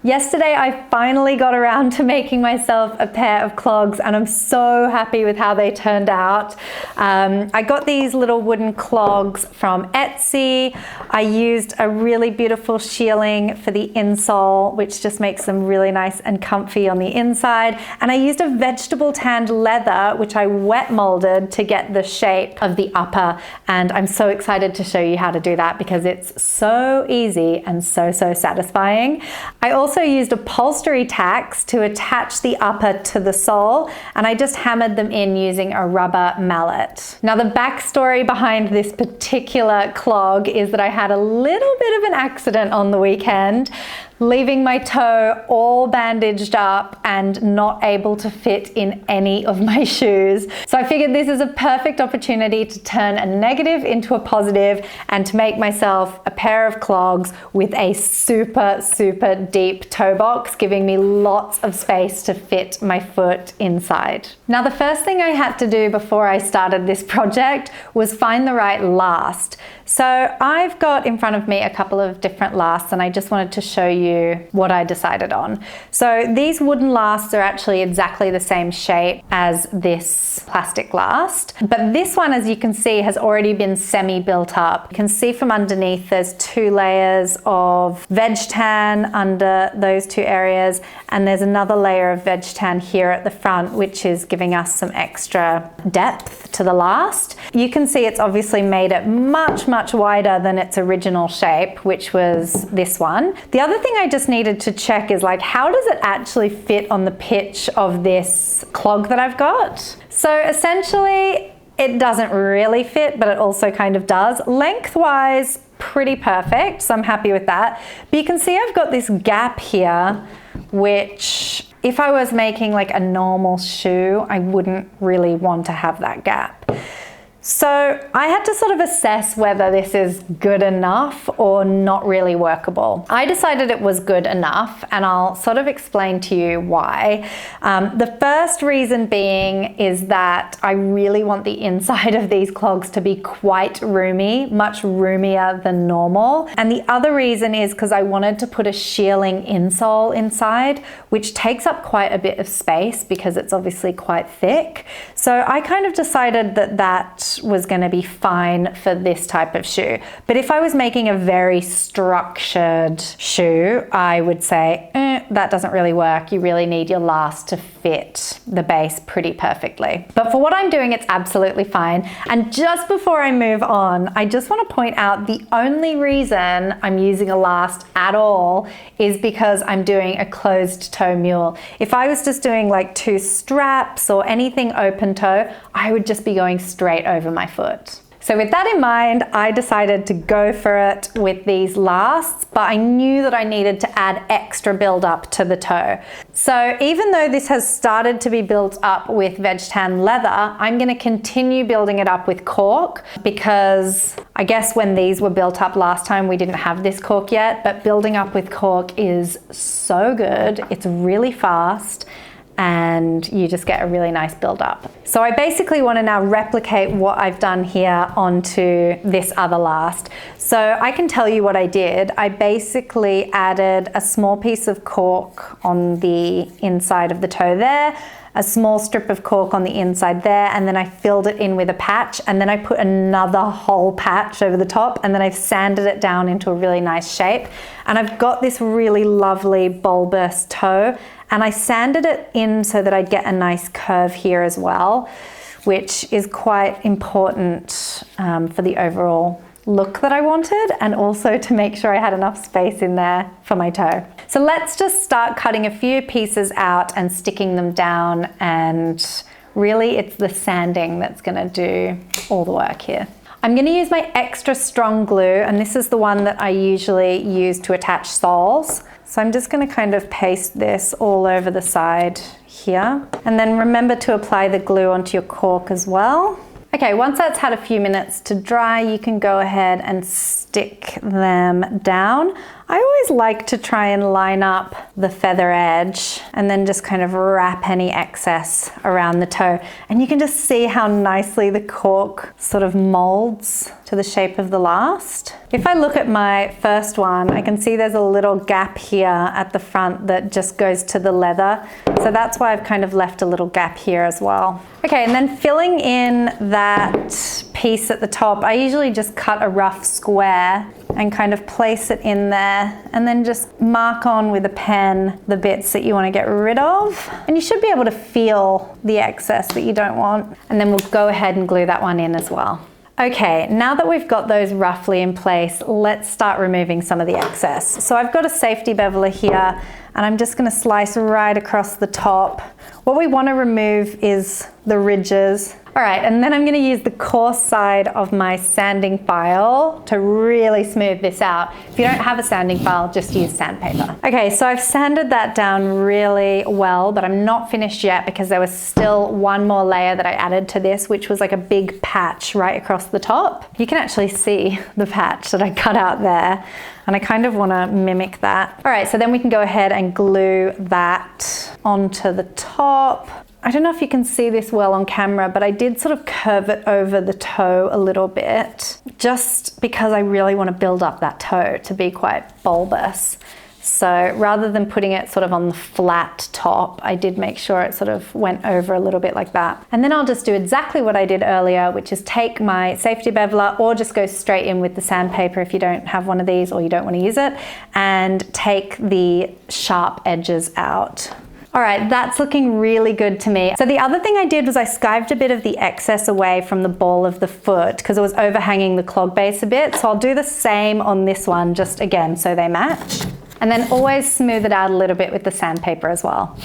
Yesterday I finally got around to making myself a pair of clogs and I'm so happy with how they turned out. I got these little wooden clogs from Etsy. I used a really beautiful shearling for the insole, which just makes them really nice and comfy on the inside. And I used a vegetable tanned leather, which I wet molded to get the shape of the upper. And I'm so excited to show you how to do that because it's so easy and so satisfying. I also used upholstery tacks to attach the upper to the sole, and I just hammered them in using a rubber mallet. Now the backstory behind this particular clog is that I had a little bit of an accident on the weekend, leaving my toe all bandaged up and not able to fit in any of my shoes. So I figured this is a perfect opportunity to turn a negative into a positive and to make myself a pair of clogs with a super deep toe box, giving me lots of space to fit my foot inside. Now the first thing I had to do before I started this project was find the right last. So I've got in front of me a couple of different lasts and I just wanted to show you what I decided on. So these wooden lasts are actually exactly the same shape as this plastic last, but this one, as you can see, has already been semi-built up. You can see from underneath there's 2 layers of veg tan under those 2 areas, and there's another layer of veg tan here at the front, which is giving us some extra depth to the last. You can see it's obviously made it much wider than its original shape, which was this one. The other thing I just needed to check is, like, how does it actually fit on the pitch of this clog that I've got? So essentially it doesn't really fit, but it also kind of does. Lengthwise, pretty perfect, so I'm happy with that. But you can see I've got this gap here, which if I was making like a normal shoe, I wouldn't really want to have that gap. So I had to sort of assess whether this is good enough or not really workable. I decided it was good enough, and I'll sort of explain to you why. The first reason being is that I really want the inside of these clogs to be quite roomy, much roomier than normal. And the other reason is because I wanted to put a shearling insole inside, which takes up quite a bit of space because it's obviously quite thick. So I kind of decided that that was going to be fine for this type of shoe. But if I was making a very structured shoe, I would say, that doesn't really work. You really need your last to fit the base pretty perfectly. But for what I'm doing, it's absolutely fine. And just before I move on, I just want to point out the only reason I'm using a last at all is because I'm doing a closed toe mule. If I was just doing like 2 straps or anything open toe, I would just be going straight over my foot. So with that in mind, I decided to go for it with these lasts, but I knew that I needed to add extra build up to the toe. So even though this has started to be built up with veg tan leather, I'm going to continue building it up with cork, because I guess when these were built up last time, we didn't have this cork yet, but building up with cork is so good. It's really fast, and you just get a really nice build up. So I basically want to now replicate what I've done here onto this other last. So I can tell you what I did. I basically added a small piece of cork on the inside of the toe there, a small strip of cork on the inside there, and then I filled it in with a patch, and then I put another whole patch over the top, and then I've sanded it down into a really nice shape. And I've got this really lovely bulbous toe, and I sanded it in so that I'd get a nice curve here as well, which is quite important for the overall look that I wanted, and also to make sure I had enough space in there for my toe. So let's just start cutting a few pieces out and sticking them down, and really it's the sanding that's gonna do all the work here. I'm gonna use my extra strong glue, and this is the one that I usually use to attach soles. So I'm just gonna kind of paste this all over the side here. And then remember to apply the glue onto your cork as well. Okay, once that's had a few minutes to dry, you can go ahead and stick them down. I always like to try and line up the feather edge and then just kind of wrap any excess around the toe. And you can just see how nicely the cork sort of molds to the shape of the last. If I look at my first one, I can see there's a little gap here at the front that just goes to the leather. So that's why I've kind of left a little gap here as well. Okay, and then filling in that piece at the top, I usually just cut a rough square and kind of place it in there and then just mark on with a pen the bits that you want to get rid of. And you should be able to feel the excess that you don't want. And then we'll go ahead and glue that one in as well. Okay, now that we've got those roughly in place, let's start removing some of the excess. So I've got a safety beveler here and I'm just going to slice right across the top. What we want to remove is the ridges. All right, and then I'm going to use the coarse side of my sanding file to really smooth this out. If you don't have a sanding file, just use sandpaper. Okay, so I've sanded that down really well, but I'm not finished yet because there was still one more layer that I added to this, which was like a big patch right across the top. You can actually see the patch that I cut out there, and I kind of want to mimic that. All right, so then we can go ahead and glue that onto the top. I don't know if you can see this well on camera, but I did sort of curve it over the toe a little bit, just because I really want to build up that toe to be quite bulbous. So rather than putting it sort of on the flat top, I did make sure it sort of went over a little bit like that. And then I'll just do exactly what I did earlier, which is take my safety beveler, or just go straight in with the sandpaper if you don't have one of these or you don't want to use it, and take the sharp edges out. All right, that's looking really good to me. So the other thing I did was I skived a bit of the excess away from the ball of the foot because it was overhanging the clog base a bit. So I'll do the same on this one, just again, so they match. And then always smooth it out a little bit with the sandpaper as well.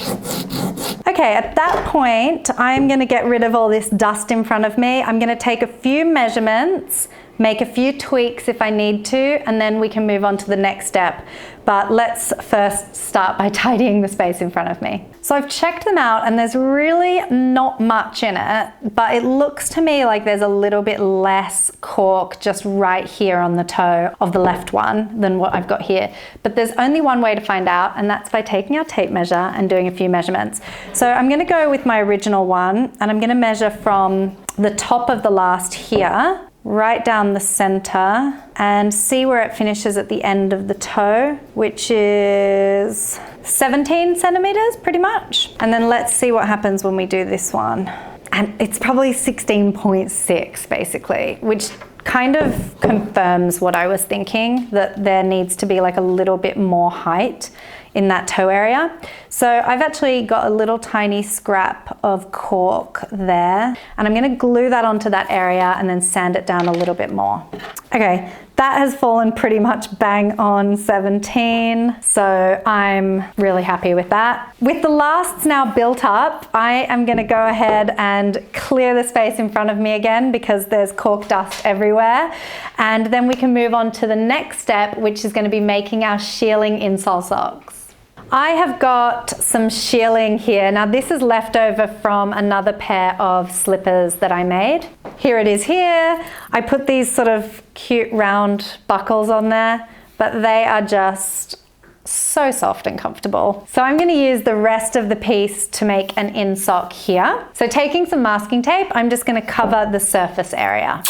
Okay, at that point, I'm gonna get rid of all this dust in front of me. I'm gonna take a few measurements, make a few tweaks if I need to, and then we can move on to the next step. But let's first start by tidying the space in front of me. So I've checked them out and there's really not much in it, but it looks to me like there's a little bit less cork just right here on the toe of the left one than what I've got here. But there's only one way to find out, and that's by taking our tape measure and doing a few measurements. So I'm gonna go with my original one and I'm gonna measure from the top of the last here right down the center and see where it finishes at the end of the toe, which is 17 centimeters pretty much. And then let's see what happens when we do this one. And it's probably 16.6 basically, which kind of confirms what I was thinking, that there needs to be like a little bit more height in that toe area. So I've actually got a little tiny scrap of cork there, and I'm gonna glue that onto that area and then sand it down a little bit more. Okay, that has fallen pretty much bang on 17, so I'm really happy with that. With the lasts now built up, I am gonna go ahead and clear the space in front of me again because there's cork dust everywhere. And then we can move on to the next step, which is gonna be making our shearling insole socks. I have got some shearling here. Now this is leftover from another pair of slippers that I made. Here it is here. I put these sort of cute round buckles on there, but they are just so soft and comfortable. So I'm gonna use the rest of the piece to make an insock here. So taking some masking tape, I'm just gonna cover the surface area.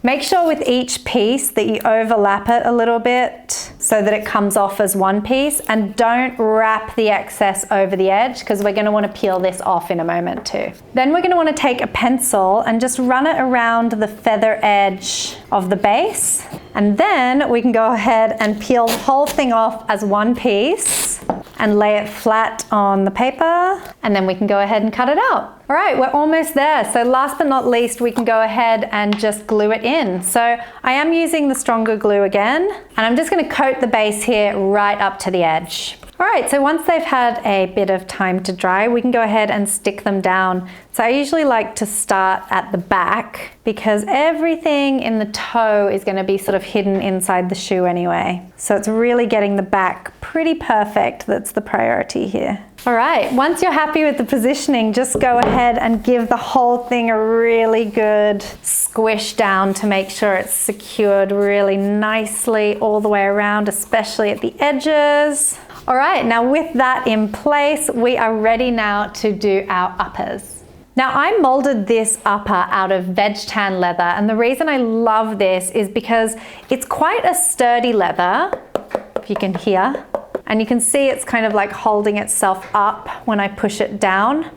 Make sure with each piece that you overlap it a little bit so that it comes off as one piece, and don't wrap the excess over the edge because we're going to want to peel this off in a moment too. Then we're going to want to take a pencil and just run it around the feather edge of the base, and then we can go ahead and peel the whole thing off as one piece and lay it flat on the paper, and then we can go ahead and cut it out. All right, we're almost there. So last but not least, we can go ahead and just glue it in. So I am using the stronger glue again, and I'm just gonna coat the base here right up to the edge. All right, so once they've had a bit of time to dry, we can go ahead and stick them down. So I usually like to start at the back because everything in the toe is going to be sort of hidden inside the shoe anyway. So it's really getting the back pretty perfect that's the priority here. All right, once you're happy with the positioning, just go ahead and give the whole thing a really good squish down to make sure it's secured really nicely all the way around, especially at the edges. All right, now with that in place, we are ready now to do our uppers. Now I molded this upper out of veg tan leather, and the reason I love this is because it's quite a sturdy leather, if you can hear, and you can see it's kind of like holding itself up when I push it down.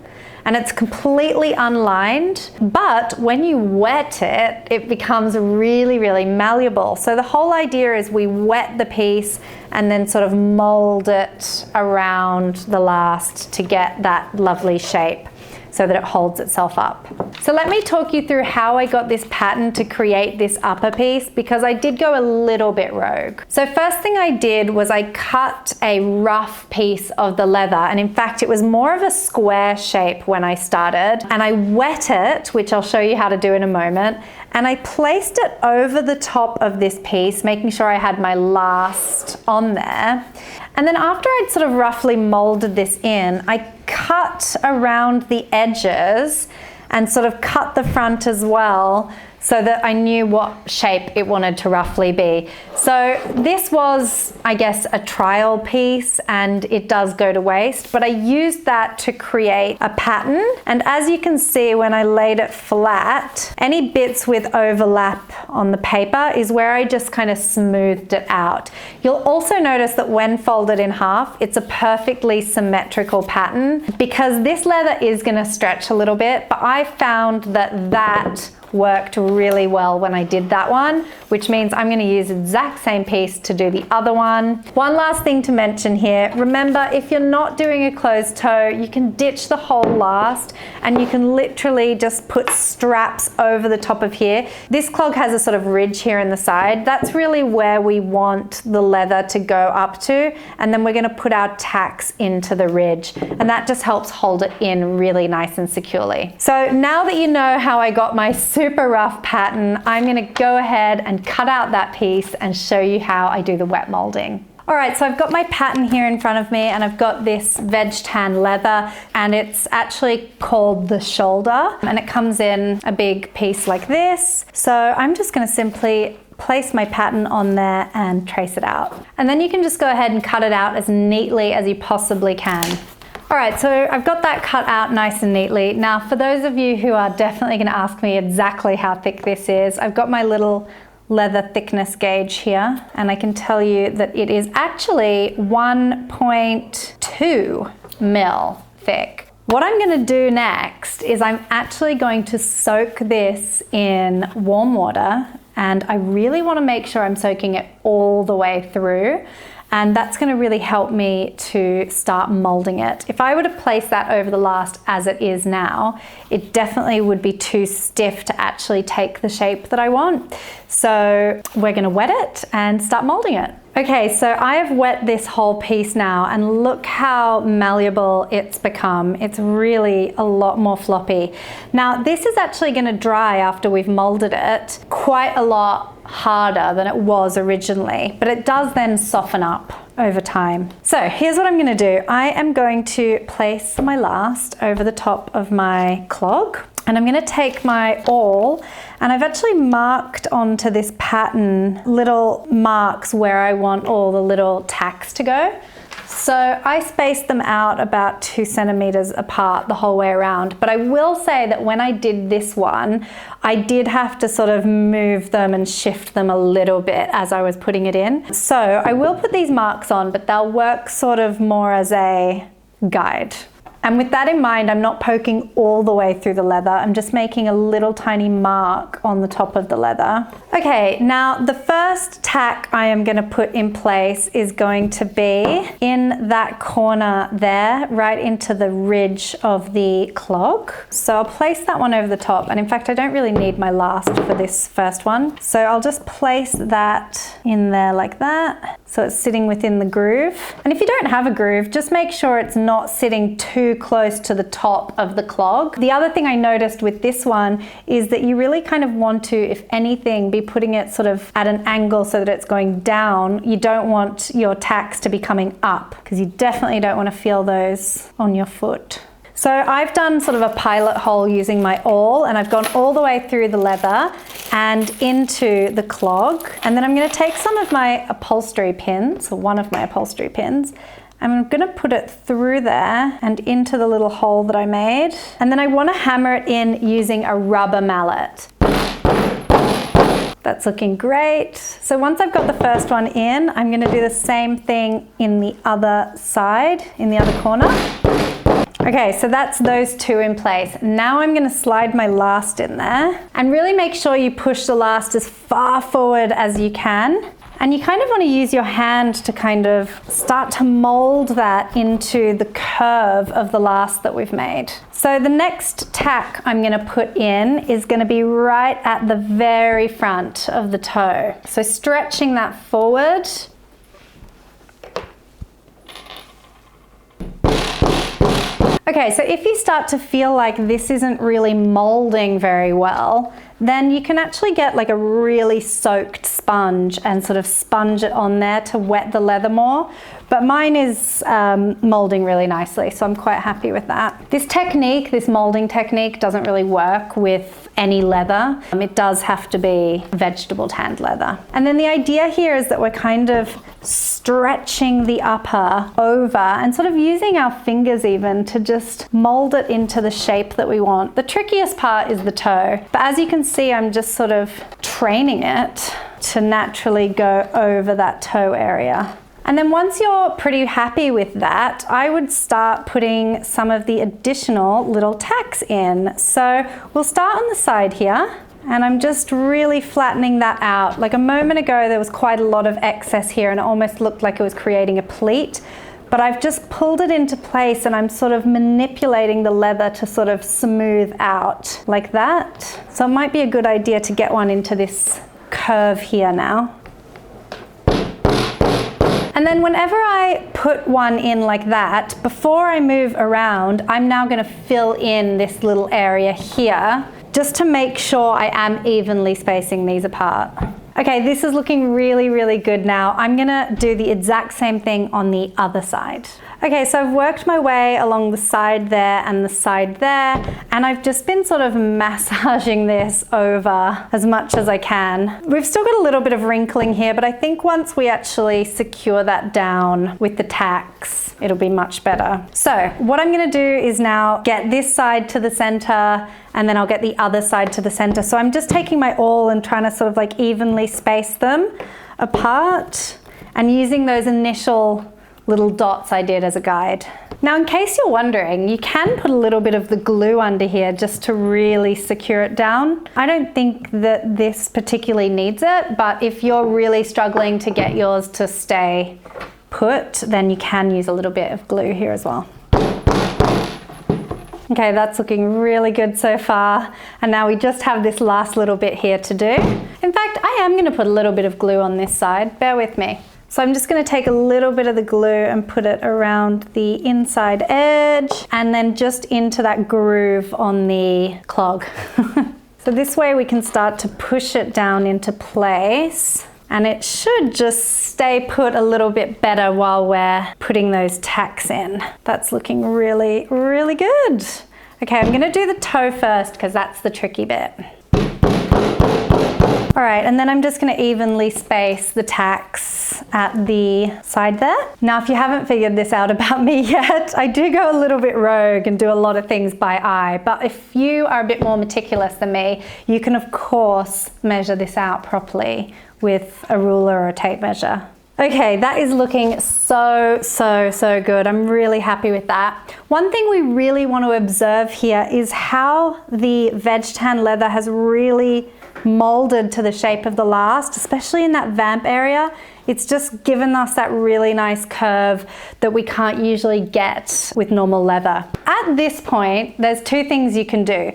And it's completely unlined, but when you wet it, it becomes really, really malleable. So the whole idea is we wet the piece and then sort of mold it around the last to get that lovely shape so that it holds itself up. So let me talk you through how I got this pattern to create this upper piece, because I did go a little bit rogue. So first thing I did was I cut a rough piece of the leather, and in fact it was more of a square shape when I started, and I wet it, which I'll show you how to do in a moment, and I placed it over the top of this piece, making sure I had my last on there. And then after I'd sort of roughly molded this in, I cut around the edges and sort of cut the front as well, so that I knew what shape it wanted to roughly be. So this was, I guess, a trial piece, and it does go to waste, but I used that to create a pattern. And as you can see, when I laid it flat, any bits with overlap on the paper is where I just kind of smoothed it out. You'll also notice that when folded in half, it's a perfectly symmetrical pattern, because this leather is gonna stretch a little bit, but I found that that worked really well when I did that one, which means I'm going to use the exact same piece to do the other one. One last thing to mention here, remember, if you're not doing a closed toe, you can ditch the whole last and you can literally just put straps over the top of here. This clog has a sort of ridge here in the side. That's really where we want the leather to go up to, and then we're going to put our tacks into the ridge, and that just helps hold it in really nice and securely. So now that you know how I got my super rough pattern, I'm going to go ahead and cut out that piece and show you how I do the wet molding. All right, so I've got my pattern here in front of me, and I've got this veg tan leather, and it's actually called the shoulder, and it comes in a big piece like this. So I'm just going to simply place my pattern on there and trace it out. And then you can just go ahead and cut it out as neatly as you possibly can. All right, so I've got that cut out nice and neatly. Now, for those of you who are definitely going to ask me exactly how thick this is, I've got my little leather thickness gauge here, and I can tell you that it is actually 1.2 mil thick. What I'm going to do next is I'm actually going to soak this in warm water, and I really want to make sure I'm soaking it all the way through. And that's going to really help me to start molding it. If I were to place that over the last as it is now, it definitely would be too stiff to actually take the shape that I want. So we're going to wet it and start molding it. Okay, so I have wet this whole piece now, and look how malleable it's become. It's really a lot more floppy. Now, this is actually going to dry after we've molded it quite a lot harder than it was originally, but it does then soften up over time. So here's what I'm going to do. I am going to place my last over the top of my clog, and I'm going to take my awl, and I've actually marked onto this pattern little marks where I want all the little tacks to go. So I spaced them out about 2 centimeters apart the whole way around. But I will say that when I did this one, I did have to sort of move them and shift them a little bit as I was putting it in. So I will put these marks on, but they'll work sort of more as a guide. And with that in mind, I'm not poking all the way through the leather. I'm just making a little tiny mark on the top of the leather. Okay, now the first tack I am going to put in place is going to be in that corner there, right into the ridge of the clog. So I'll place that one over the top. And in fact, I don't really need my last for this first one. So I'll just place that in there like that. So it's sitting within the groove. And if you don't have a groove, just make sure it's not sitting too close to the top of the clog. The other thing I noticed with this one is that you really kind of want to, if anything, be putting it sort of at an angle so that it's going down. You don't want your tacks to be coming up, because you definitely don't want to feel those on your foot. So I've done sort of a pilot hole using my awl, and I've gone all the way through the leather and into the clog. And then I'm going to take some of my upholstery pins, or one of my upholstery pins, I'm gonna put it through there and into the little hole that I made. And then I wanna hammer it in using a rubber mallet. That's looking great. So once I've got the first one in, I'm gonna do the same thing in the other side, in the other corner. Okay, so that's those two in place. Now I'm gonna slide my last in there and really make sure you push the last as far forward as you can. And you kind of want to use your hand to kind of start to mold that into the curve of the last that we've made. So the next tack I'm going to put in is going to be right at the very front of the toe. So stretching that forward. Okay, so if you start to feel like this isn't really molding very well, then you can actually get like a really soaked sponge and sort of sponge it on there to wet the leather more. But mine is molding really nicely, so I'm quite happy with that. This technique, this molding technique, doesn't really work with any leather. It does have to be vegetable tanned leather. And then the idea here is that we're kind of stretching the upper over and sort of using our fingers even to just mold it into the shape that we want. The trickiest part is the toe, but as you can see, I'm just sort of training it to naturally go over that toe area. And then once you're pretty happy with that, I would start putting some of the additional little tacks in. So we'll start on the side here, and I'm just really flattening that out. Like a moment ago, there was quite a lot of excess here and it almost looked like it was creating a pleat, but I've just pulled it into place and I'm sort of manipulating the leather to sort of smooth out like that. So it might be a good idea to get one into this curve here now. And then whenever I put one in like that, before I move around, I'm now going to fill in this little area here just to make sure I am evenly spacing these apart. Okay, this is looking really, really good now. I'm gonna do the exact same thing on the other side. Okay, so I've worked my way along the side there and the side there, and I've just been sort of massaging this over as much as I can. We've still got a little bit of wrinkling here, but I think once we actually secure that down with the tacks, it'll be much better. So what I'm gonna do is now get this side to the center, and then I'll get the other side to the center. So I'm just taking my awl and trying to sort of like evenly space them apart and using those initial little dots I did as a guide. Now, in case you're wondering, you can put a little bit of the glue under here just to really secure it down. I don't think that this particularly needs it, but if you're really struggling to get yours to stay put, then you can use a little bit of glue here as well. Okay, that's looking really good so far. And now we just have this last little bit here to do. In fact, I am gonna put a little bit of glue on this side, bear with me. So I'm just gonna take a little bit of the glue and put it around the inside edge and then just into that groove on the clog. So this way we can start to push it down into place, and it should just stay put a little bit better while we're putting those tacks in. That's looking really, really good. Okay, I'm gonna do the toe first because that's the tricky bit. All right, and then I'm just gonna evenly space the tacks at the side there. Now, if you haven't figured this out about me yet, I do go a little bit rogue and do a lot of things by eye, but if you are a bit more meticulous than me, you can of course measure this out properly with a ruler or a tape measure. Okay, that is looking so good. I'm really happy with that. One thing we really want to observe here is how the veg tan leather has really molded to the shape of the last, especially in that vamp area. It's just given us that really nice curve that we can't usually get with normal leather. At this point, there's two things you can do.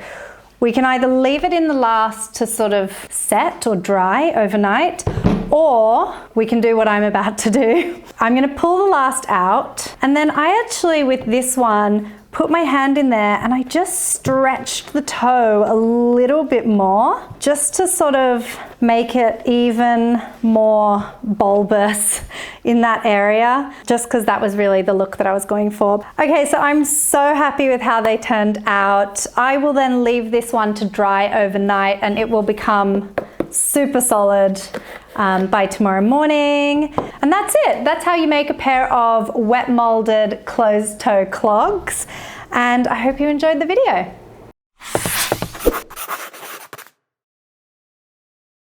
We can either leave it in the last to sort of set or dry overnight, or we can do what I'm about to do. I'm gonna pull the last out, and then I actually, with this one, put my hand in there and I just stretched the toe a little bit more just to sort of make it even more bulbous in that area, just because that was really the look that I was going for. Okay, so I'm so happy with how they turned out. I will then leave this one to dry overnight and it will become super solid by tomorrow morning. And that's it. That's how you make a pair of wet molded closed toe clogs. And I hope you enjoyed the video.